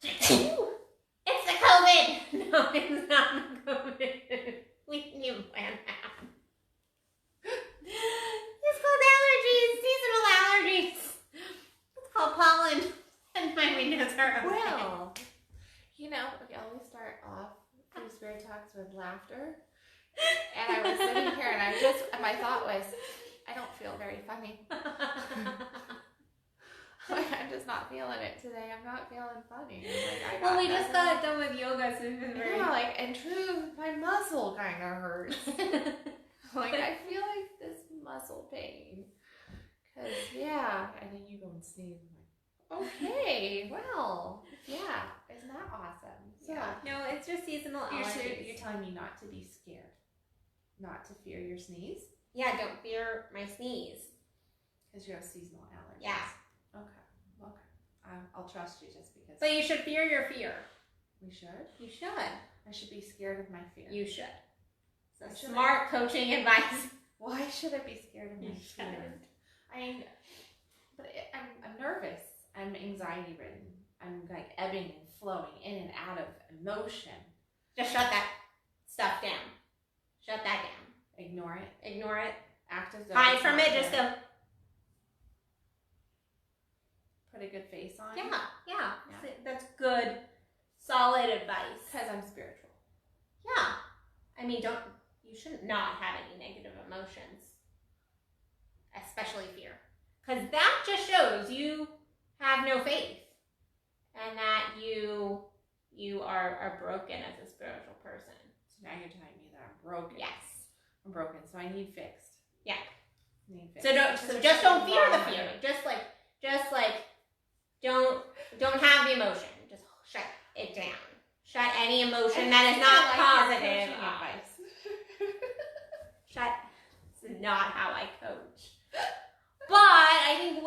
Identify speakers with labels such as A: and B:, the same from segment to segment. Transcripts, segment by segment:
A: It's the COVID. No, it's not the COVID. We didn't plan that. It's called allergies, seasonal allergies. It's called pollen. And my windows are open.
B: Well, you know, we always start off through Spirit Talks with laughter. And I was sitting here and my thought was, I don't feel very funny. I'm just not feeling it today. I'm not feeling funny. Like,
A: well, we just got done with yoga, so we've been very...
B: Yeah, like, in truth, my muscle kind of hurts. Like, I feel like this muscle pain. Because, yeah, and then you go and sneeze. I'm like, okay, well, yeah, isn't that awesome? So,
A: yeah. No, it's just seasonal allergies.
B: You're telling me not to be scared. Not to fear your sneeze?
A: Yeah, don't fear my sneeze.
B: Because you have seasonal allergies.
A: Yeah.
B: Okay. I'll trust you just because.
A: But you should fear your fear.
B: We should?
A: You should.
B: I should be scared of my fear.
A: You should. So smart coaching advice.
B: Why should I be scared of my fear? I'm nervous. I'm anxiety ridden. I'm like ebbing and flowing in and out of emotion.
A: Just shut that stuff down. Shut that down.
B: Ignore it.
A: Ignore it.
B: Act as though.
A: Hide from it. Just go.
B: Put a good face on.
A: Yeah. That's good, solid advice.
B: Because I'm spiritual.
A: Yeah. I mean, you shouldn't not have any negative emotions. Especially fear. Because that just shows you have no faith. And that you are broken as a spiritual person.
B: So now you're telling me that I'm broken.
A: Yes.
B: I'm broken, so I need fixed.
A: Yeah.
B: Need fixed.
A: So just don't fear the fear. Just like don't have the emotion. Just shut it down. Shut any emotion that is not positive. Shut. This is not how I coach. But I think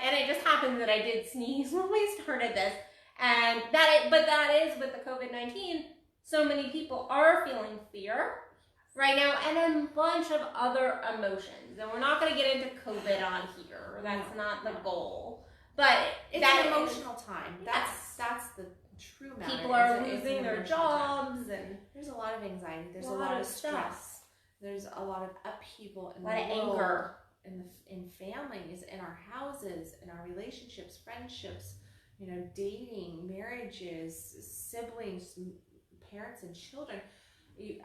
A: and it just happens that I did sneeze when we started this, and that is with the COVID-19. So many people are feeling fear right now, and a bunch of other emotions. And we're not going to get into COVID on here. That's not the goal. But
B: it's an emotional time. That's the true matter.
A: People are losing their jobs, and
B: there's a lot of anxiety. There's a lot of stress. There's a lot of upheaval in the world,
A: anger,
B: in families, in our houses, in our relationships, friendships. You know, dating, marriages, siblings, parents, and children.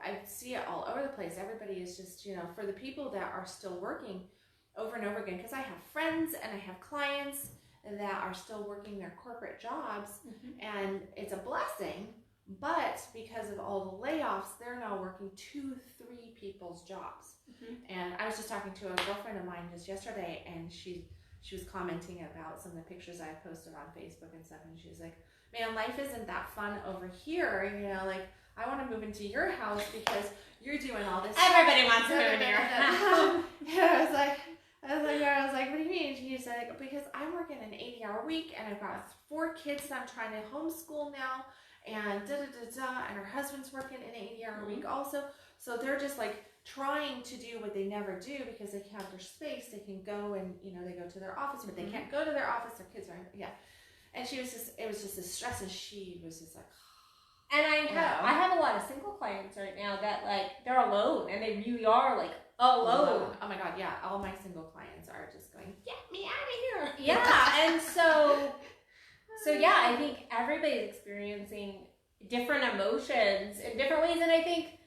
B: I see it all over the place. Everybody is just, for the people that are still working over and over again, because I have friends and I have clients that are still working their corporate jobs, and it's a blessing, but because of all the layoffs, they're now working 2-3 people's jobs. And I was just talking to a girlfriend of mine just yesterday, and she was commenting about some of the pictures I posted on Facebook and stuff, and she was like, man, life isn't that fun over here, like, I want to move into your house because you're doing all this.
A: Everybody wants to move into your house.
B: I was like, what do you mean? She said, because I'm working an 80-hour week, and I've got 4 kids that I'm trying to homeschool now, and and her husband's working an 80-hour week also. So they're just like trying to do what they never do because they have their space. They can go and, they go to their office, but they can't go to their office. Their kids are, And it was just a stress, and she was just like,
A: and I have a lot of single clients right now that, like, they're alone, and they really are, like, alone.
B: Oh my God, yeah. All my single clients are just going, get me out of here.
A: Yeah, and so yeah, I think everybody's experiencing different emotions in different ways, and I think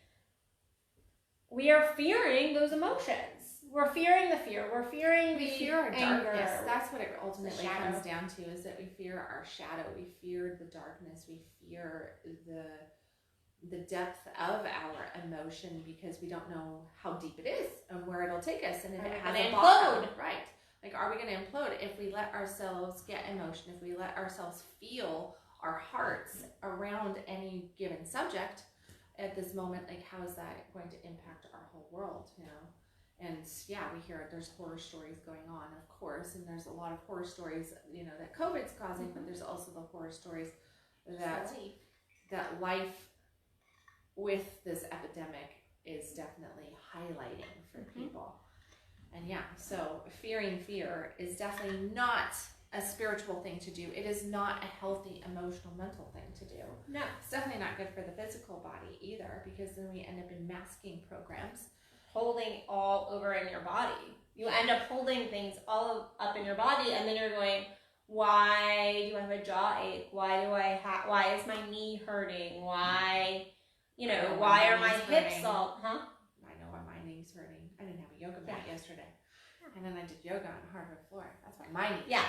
A: we are fearing those emotions. We're fearing the fear. We're fearing
B: we fear our
A: anger.
B: Darkness. That's what it ultimately comes down to, is that we fear our shadow. We fear the darkness. We fear the depth of our emotion because we don't know how deep it is and where it'll take us, and if it has a bottom, right? Like, are we going to implode if we let ourselves get emotion? If we let ourselves feel our hearts around any given subject at this moment, like, how is that going to impact our whole world? And yeah, we hear there's horror stories going on, of course, and there's a lot of horror stories, that COVID's causing, but there's also the horror stories that life with this epidemic is definitely highlighting for people. And yeah, so fearing fear is definitely not a spiritual thing to do. It is not a healthy emotional, mental thing to do.
A: No.
B: It's definitely not good for the physical body either, because then we end up in masking programs.
A: Holding all over in your body. You end up holding things all up in your body, and then you're going, why do I have a jaw ache? Why is my knee hurting? Why, why are my hips all,
B: I know why my knee's hurting. I didn't have a yoga mat yesterday. And then I did yoga on hardwood floor. That's why my knees.
A: Yes.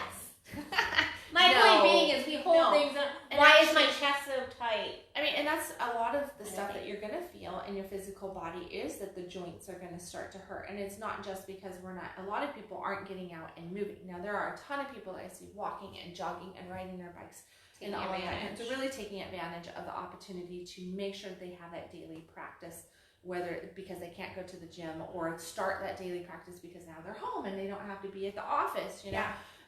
A: My point being is we hold things up. Why is my chest so tight?
B: I mean, and that's a lot of the stuff that you're going to feel in your physical body is that the joints are going to start to hurt. And it's not just because a lot of people aren't getting out and moving. Now, there are a ton of people that I see walking and jogging and riding their bikes and all of that. So really taking advantage of the opportunity to make sure that they have that daily practice, whether because they can't go to the gym, or start that daily practice because now they're home and they don't have to be at the office,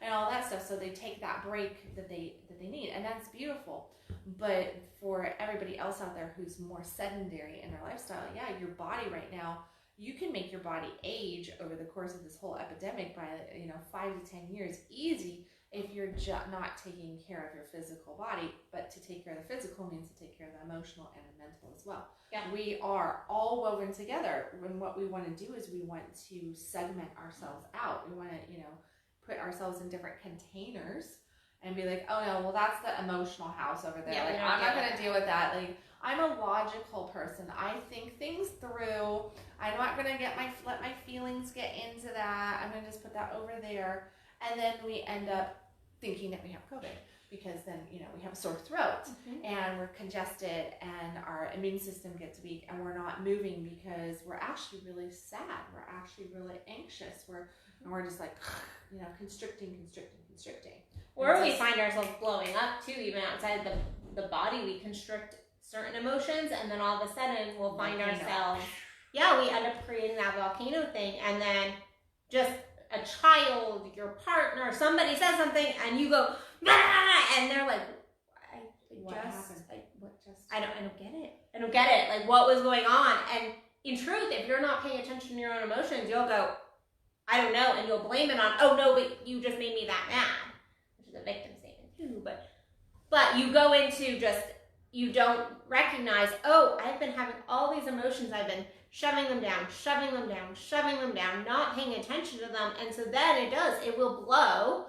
B: and all that stuff. So they take that break that they need, and that's beautiful. But for everybody else out there who's more sedentary in their lifestyle, your body right now, you can make your body age over the course of this whole epidemic by 5 to 10 years easy if you're not taking care of your physical body. But to take care of the physical means to take care of the emotional and the mental as well. Yeah. We are all woven together, and what we want to do is we want to segment ourselves out. We want to, put ourselves in different containers and be like, oh no, well that's the emotional house over there. Like, I'm not going to deal with that. Like, I'm a logical person. I think things through. I'm not going to let my feelings get into that. I'm going to just put that over there. And then we end up thinking that we have COVID, because then, we have a sore throat and we're congested and our immune system gets weak and we're not moving because we're actually really sad. We're actually really anxious. And we're just like, constricting.
A: Or we find ourselves blowing up too, even outside the body. We constrict certain emotions, and then all of a sudden we'll find ourselves, we end up creating that volcano thing, and then just a child, your partner, somebody says something, and you go, ah! And they're like, I don't get it. I don't get it. Like, what was going on? And in truth, if you're not paying attention to your own emotions, you'll go, I don't know, and you'll blame it on, oh no, but you just made me that mad, which is a victim statement too. But you go into you don't recognize, oh, I've been having all these emotions, I've been shoving them down, not paying attention to them, and so then it will blow.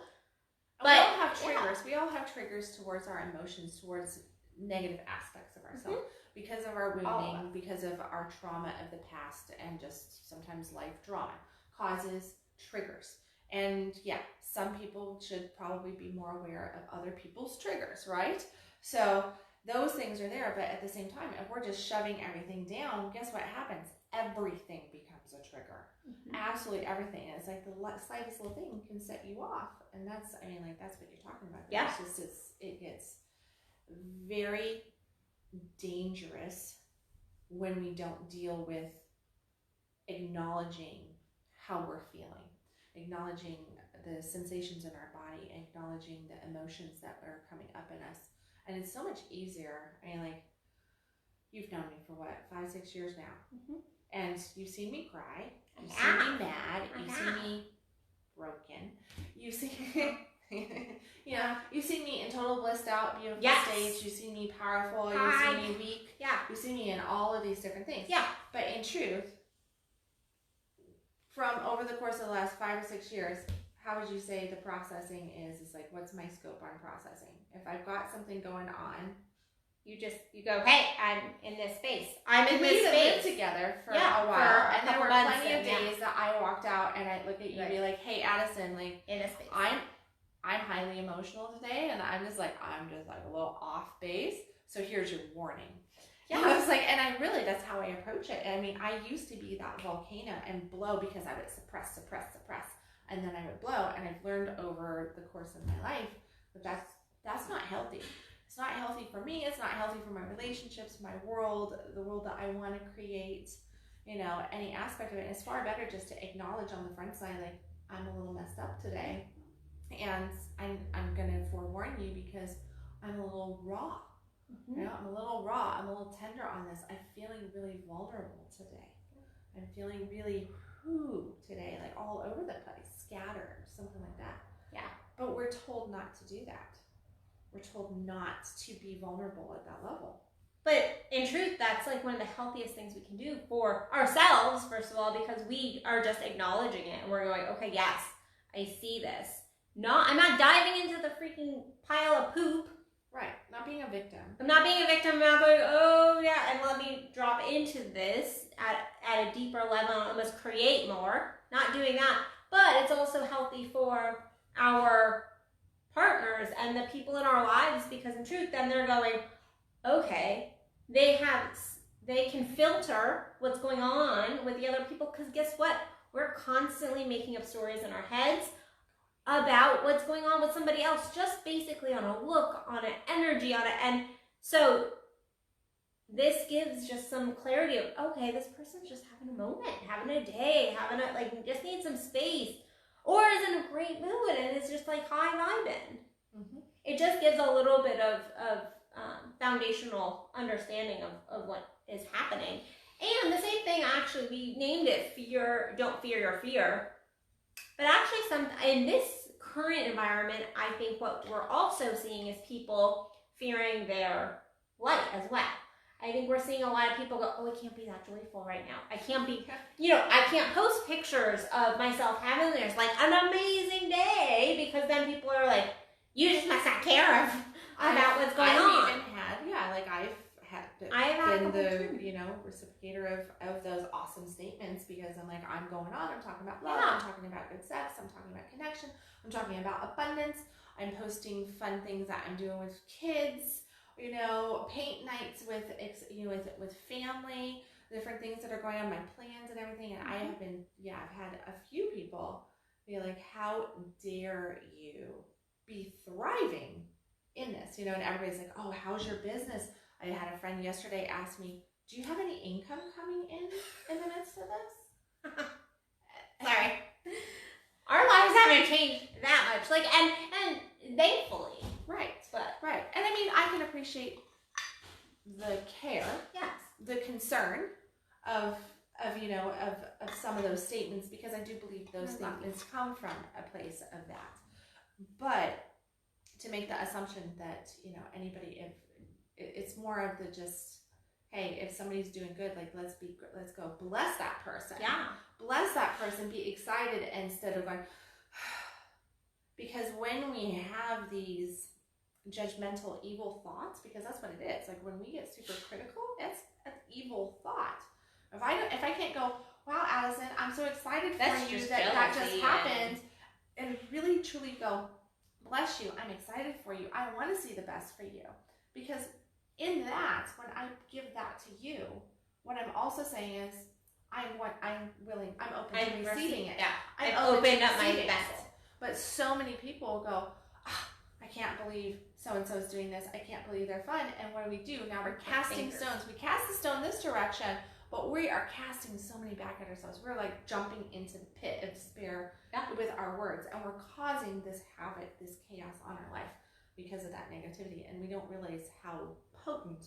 B: But we all have triggers. We all have triggers towards our emotions, towards negative aspects of ourselves, because of our wounding, because of our trauma of the past, and just sometimes life drama causes triggers. And some people should probably be more aware of other people's triggers, right? So those things are there, but at the same time, if we're just shoving everything down, guess what happens? Everything becomes a trigger. Absolutely everything. And it's like the slightest little thing can set you off. And that's what you're talking about.
A: Yeah.
B: It gets very dangerous when we don't deal with acknowledging how we're feeling, acknowledging the sensations in our body, acknowledging the emotions that are coming up in us. And it's so much easier. I mean, like, you've known me for what, 5-6 years now, and you've seen me cry, you've seen me mad, you've seen me broken, you've seen you've seen me in total blissed out, beautiful stage, you've seen me powerful, you've seen me weak, you've seen me in all of these different things. But in truth, from over the course of the last 5 or 6 years, how would you say the processing is? It's like, what's my scope on processing? If I've got something going on,
A: you go, hey, I'm in this space. I'm in this space.
B: We lived together for a while, and there were plenty of days that I walked out and I'd look at you and be like, hey, Addison, like,
A: in a space.
B: I'm highly emotional today, and I'm just like a little off base. So here's your warning. I was like, and that's how I approach it. And I mean, I used to be that volcano and blow because I would suppress, and then I would blow. And I've learned over the course of my life that that's not healthy. It's not healthy for me. It's not healthy for my relationships, my world, the world that I want to create, any aspect of it. It's far better just to acknowledge on the front side, like, I'm a little messed up today. And I'm going to forewarn you because I'm a little raw. I'm a little raw. I'm a little tender on this. I'm feeling really vulnerable today. I'm feeling really today, like all over the place, scattered, something like that. But we're told not to do that. We're told not to be vulnerable at that level.
A: But in truth, that's like one of the healthiest things we can do for ourselves, first of all, because we are just acknowledging it and we're going, okay, yes, I see this. I'm not diving into the freaking pile of poop.
B: Right. Not being a victim.
A: I'm not being a victim. I'm not going, oh yeah, and let me drop into this at a deeper level and almost create more. Not doing that. But it's also healthy for our partners and the people in our lives, because in truth, then they're going, okay, they can filter what's going on with the other people, because guess what? We're constantly making up stories in our heads about what's going on with somebody else, just basically on a look, on an energy, on it. And so this gives just some clarity of, okay, this person's just having a moment, having a day, just needs some space, or is in a great mood and is just like high vibing. Mm-hmm. It just gives a little bit of foundational understanding of what is happening. And the same thing, actually, we named it fear, don't fear your fear. But actually, in this current environment, I think what we're also seeing is people fearing their light as well. I think we're seeing a lot of people go, oh, I can't be that joyful right now. I can't be, I can't post pictures of myself having this, like, an amazing day, because then people are like, you just must not care about what's going on.
B: I've been the reciprocator of those awesome statements, because I'm like, I'm going on, I'm talking about love, I'm talking about good sex, I'm talking about connection, I'm talking about abundance, I'm posting fun things that I'm doing with kids, paint nights with family, different things that are going on, my plans and everything. And I have been, I've had a few people be like, how dare you be thriving in this, and everybody's like, oh, how's your business? I had a friend yesterday ask me, do you have any income coming in the midst of this?
A: Sorry. Our lives haven't changed that much. And thankfully.
B: Right. Right. And I mean, I can appreciate the care.
A: Yes.
B: The concern of some of those statements, because I do believe those statements come from a place of that. But to make the assumption that, anybody, if it's more of the just, hey, if somebody's doing good, like, let's go bless that person.
A: Yeah. Bless
B: that person, be excited instead of going, because when we have these judgmental, evil thoughts, because that's what it is. Like, when we get super critical, it's an evil thought. If I can't go, wow, Addison, I'm so excited for you that just happened, and really truly go, bless you, I'm excited for you, I want to see the best for you. Because in that, when I give that to you, what I'm also saying is, I'm open to receiving it.
A: Yeah.
B: I'm
A: open up my vessel.
B: But so many people go, I can't believe so-and-so is doing this. I can't believe they're fun. And what do? Now we're casting stones. We cast the stone this direction, but we are casting so many back at ourselves. We're like jumping into the pit of despair with our words. And we're causing this havoc, this chaos on our life because of that negativity. And we don't realize how potent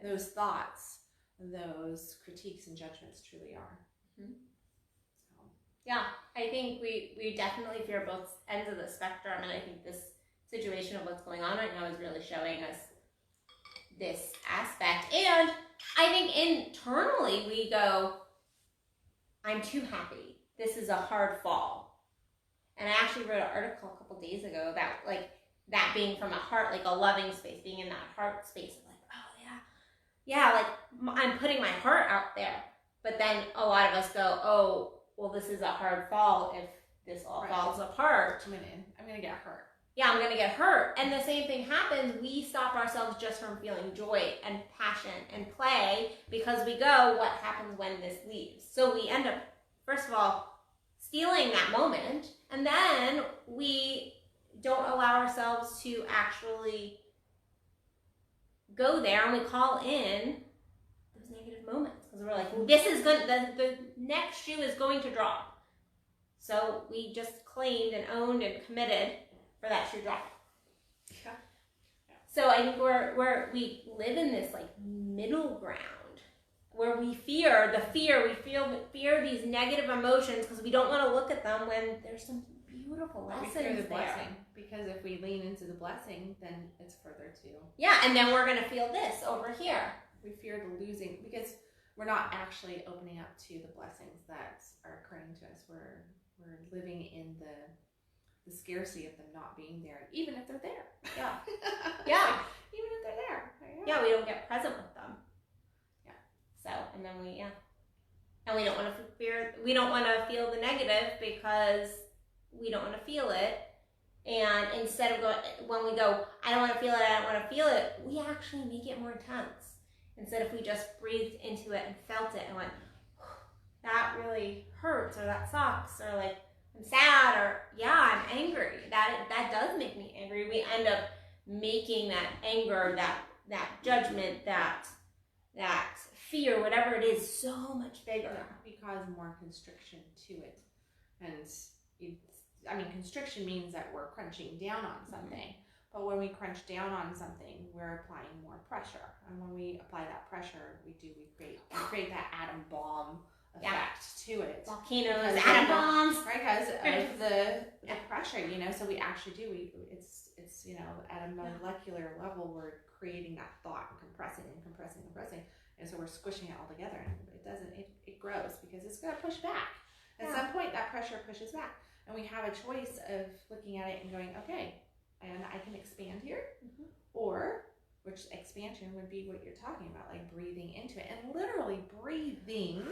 B: those thoughts, those critiques and judgments truly are.
A: Mm-hmm. So. Yeah, I think we definitely fear both ends of the spectrum. And I think this situation of what's going on right now is really showing us this aspect. And I think internally we go, I'm too happy. This is a hard fall. And I actually wrote an article a couple days ago about like that being from a heart, like a loving space, being in that heart space. Like, oh yeah, like I'm putting my heart out there. But then a lot of us go, oh, well, this is a hard fall if this all falls apart.
B: I'm gonna get hurt.
A: Yeah, I'm going to get hurt. And the same thing happens. We stop ourselves just from feeling joy and passion and play because we go, what happens when this leaves? So we end up, first of all, stealing that moment. And then we don't allow ourselves to actually go there and we call in those negative moments. Because we're like, well, this is good. The next shoe is going to drop. So we just claimed and owned and committed for that shoe drop.
B: Yeah.
A: So I think we live in this like middle ground where we fear these negative emotions because we don't want to look at them when there's something beautiful
B: But we
A: lessons
B: fear the
A: there.
B: blessing, because if we lean into the blessing, then it's further to.
A: Yeah, and then we're gonna feel this over here.
B: We fear the losing, because we're not actually opening up to the blessings that are occurring to us. We're living in the scarcity of them not being there, even if they're there.
A: Yeah. Yeah.
B: Even if they're there.
A: Yeah, we don't get present with them.
B: Yeah.
A: So, and then and we don't want to feel the negative because we don't want to feel it. And instead of when we go, I don't want to feel it, we actually make it more intense. Instead, if we just breathed into it and felt it and went, that really hurts, or that sucks, or like, I'm sad, or yeah, I'm angry. That does make me angry. We end up making that anger, that judgment, that fear, whatever it is, so much bigger.
B: We cause more constriction to it. And constriction means that we're crunching down on something. But when we crunch down on something, we're applying more pressure. And when we apply that pressure, we create that atom bomb effect to it.
A: Volcanoes, atom bombs.
B: Right, because of the pressure, so we actually do. It's at a molecular level, we're creating that thought and compressing. And so we're squishing it all together, and it grows because it's going to push back. At some point, that pressure pushes back. And we have a choice of looking at it and going, okay, and I can expand here, or, which expansion would be what you're talking about, like breathing into it, and literally breathing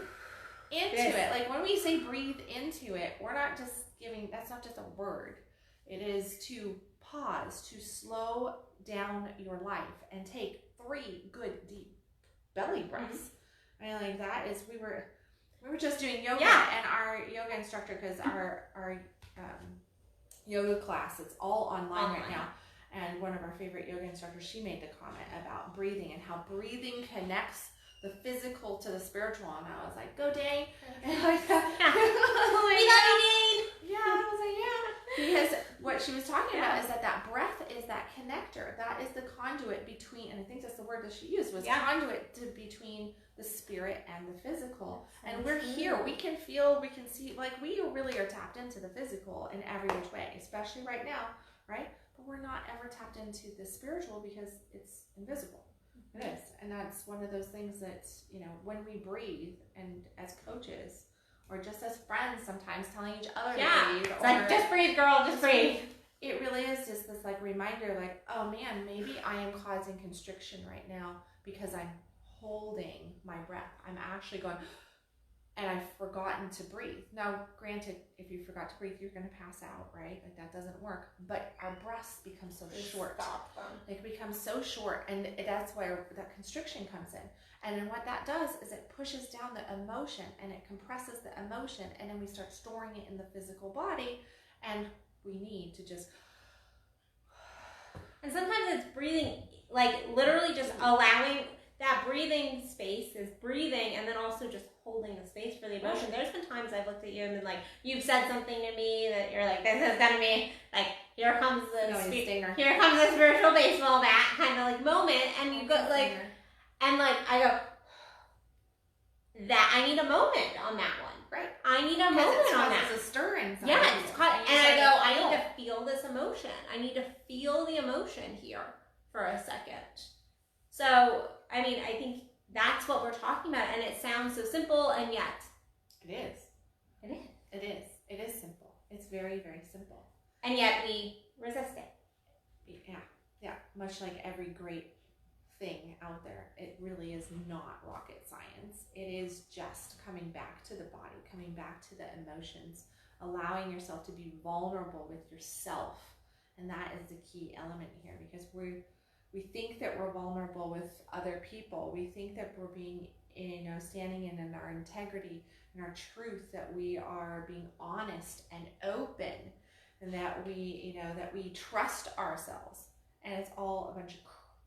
B: into it. Like when we say breathe into it, we're not just that's not just a word. It is to pause, to slow down your life and take 3 good deep belly breaths. Like that is, we were just doing yoga, and our yoga instructor, because our yoga class, it's all online right now, and one of our favorite yoga instructors, she made the comment about breathing and how breathing connects the physical to the spiritual, and I was like, go Dane. And I was like,
A: We love you, Dane.
B: Yeah, I was like, yeah. Because what she was talking about is that breath is that connector. That is the conduit between, and I think that's the word that she used, was conduit between the spirit and the physical. And we're here. We can feel, we can see, like we really are tapped into the physical in every which way, especially right now, right? But we're not ever tapped into the spiritual because it's invisible. It is. And that's one of those things that, when we breathe, and as coaches, or just as friends sometimes telling each other to breathe.
A: It's like, just breathe, girl, just breathe.
B: It really is just this like reminder, like, oh man, maybe I am causing constriction right now because I'm holding my breath. I'm actually going, and I've forgotten to breathe. Now, granted, if you forgot to breathe, you're going to pass out, right? Like that doesn't work. But our breaths become so short. It becomes so short, and that's where that constriction comes in. And then what that does is it pushes down the emotion, and it compresses the emotion, and then we start storing it in the physical body, and we need to just.
A: And sometimes it's breathing, like literally just allowing that breathing space is breathing, and then also just holding the space for the emotion. There's been times I've looked at you and been like, you've said something to me that you're like, this is gonna be like, here comes the spiritual baseball bat kind of like moment, and you go like, and like I go, that I need a moment on that one.
B: Right.
A: I need a moment on that.
B: It's a stirring.
A: Yeah, it's caught, and I go, I need to feel this emotion. I need to feel the emotion here for a second. So, I mean, I think that's what we're talking about, and it sounds so simple, and yet
B: it is.
A: It is.
B: It is. It is simple. It's very, very simple.
A: And yet we resist it.
B: Yeah. Much like every great thing out there, it really is not rocket science. It is just coming back to the body, coming back to the emotions, allowing yourself to be vulnerable with yourself, and that is the key element here, because we think that we're vulnerable with other people. We think that we're being, standing in our integrity and our truth, that we are being honest and open, and that we trust ourselves. And it's all a bunch of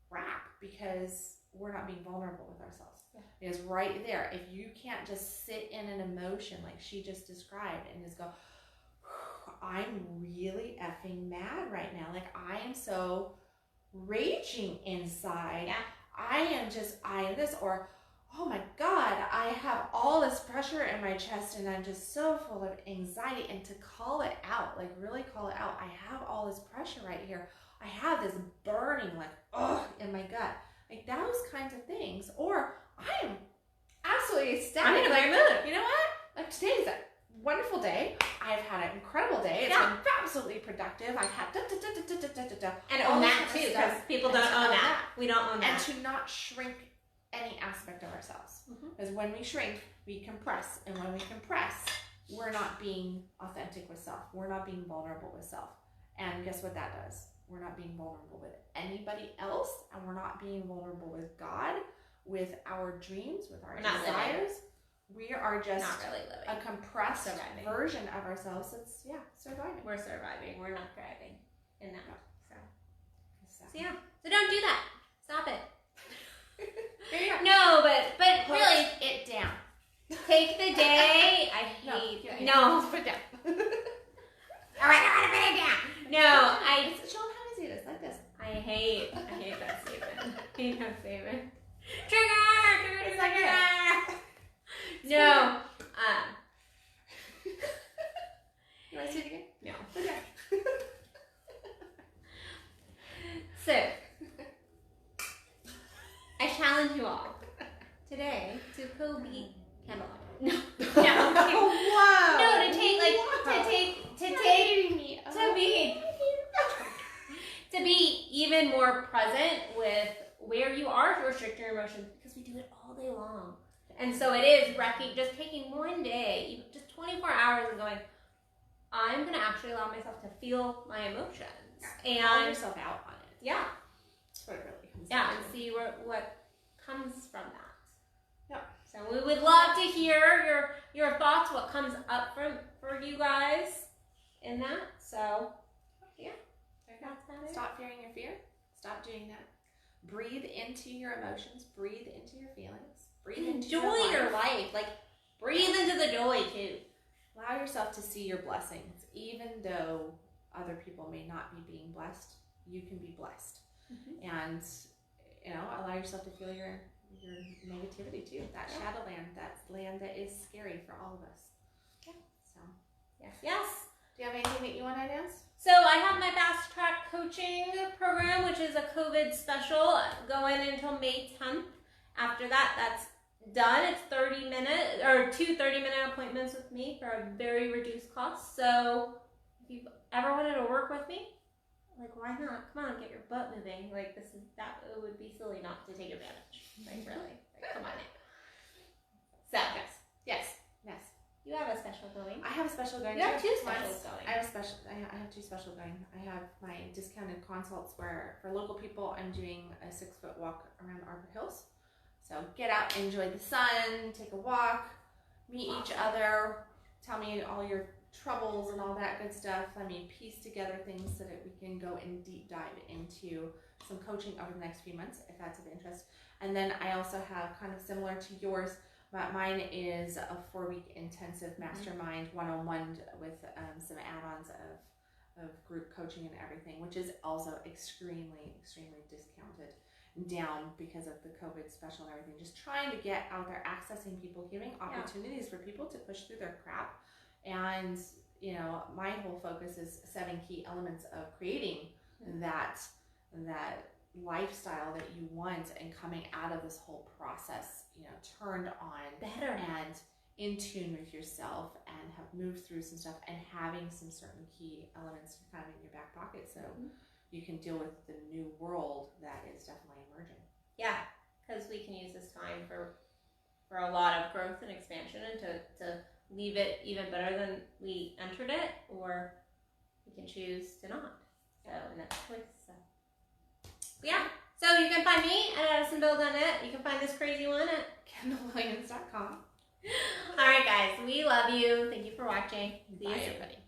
B: crap, because we're not being vulnerable with ourselves. Yeah. Because right there, if you can't just sit in an emotion like she just described and just go, I'm really effing mad right now. Like I am so raging inside. Yeah. I am this, or oh my God, I have all this pressure in my chest and I'm just so full of anxiety. And to call it out, like really call it out. I have all this pressure right here. I have this burning, like, ugh, in my gut. Like those kinds of things. Or I am absolutely ecstatic.
A: I'm in a great mood.
B: You know what? Like today is a wonderful day. I've had an incredible day. It's been absolutely productive. I've had
A: and own that too, because people don't own that. We don't own that.
B: And to not shrink any aspect of ourselves. Because when we shrink, we compress. And when we compress, we're not being authentic with self. We're not being vulnerable with self. And guess what that does? We're not being vulnerable with anybody else. And we're not being vulnerable with God, with our dreams, with our desires. We are just
A: not really living.
B: A compressed version of ourselves that's, surviving.
A: We're surviving. We're not thriving in that. So yeah. So don't do that. Stop it. No, but
B: Put
A: really,
B: it down.
A: Take the day. I hate. No.
B: Put it down.
A: All right, I gotta put it down. No,
B: Show them how easy it is, like this.
A: I hate that statement. I hate that statement. Trigger. No.
B: You want to see it again?
A: No.
B: Okay.
A: So, I challenge you all today to go beat candlelight. No.
B: Wow.
A: No, to be even more present with where you are to restrict your emotions, because we do it all day long. And so it is just taking one day, just 24 hours and going, I'm going to actually allow myself to feel my emotions. And
B: call yourself out on it.
A: Yeah.
B: That's what it really comes
A: down.
B: down
A: And
B: to.
A: see what comes from that.
B: Yeah.
A: So we would love to hear your thoughts, what comes up for you guys in that. So, yeah. That's about it.
B: Stop fearing your fear. Stop doing that. Breathe into your emotions. Breathe into your feelings. Breathe into
A: your life. Like, breathe into the joy, too.
B: Allow yourself to see your blessings. Even though other people may not be being blessed, you can be blessed. And, allow yourself to feel your negativity, too. That shadow land, that land that is scary for all of us.
A: Yeah.
B: So,
A: Yes.
B: Do you have anything that you want to announce?
A: So I have my fast track coaching program, which is a COVID special going until May 10th. After that, that's done. It's 2 30-minute appointments with me for a very reduced cost. So if you've ever wanted to work with me, like, why not? Come on, get your butt moving. Like, it would be silly not to take advantage. Like, really. Like, come on in. So,
B: Yes.
A: You have a special going.
B: I have a special going.
A: You have 2 specials going.
B: I have 2 special going. I have my discounted consults where for local people I'm doing a 6-foot walk around Arbor Hills. So get out, enjoy the sun, take a walk, meet each other, tell me all your troubles and all that good stuff. Let me piece together things so that we can go and deep dive into some coaching over the next few months if that's of interest. And then I also have kind of similar to yours. Mine is a 4-week intensive mastermind one-on-one with some add-ons of group coaching and everything, which is also extremely discounted down because of the COVID special and everything. Just trying to get out there, accessing people, giving opportunities for people to push through their crap. And, my whole focus is 7 key elements of creating that lifestyle that you want and coming out of this whole process, turned on
A: better
B: and in tune with yourself and have moved through some stuff and having some certain key elements kind of in your back pocket so you can deal with the new world that is definitely emerging.
A: Yeah, because we can use this time for a lot of growth and expansion and to leave it even better than we entered it, or we can choose to not. So, and that's choice. Yeah. So you can find me at AddisonBell.net. You can find this crazy one at
B: KendallWilliams.com.
A: All right, guys. We love you. Thank you for watching. See you
B: Bye,
A: soon.
B: everybody.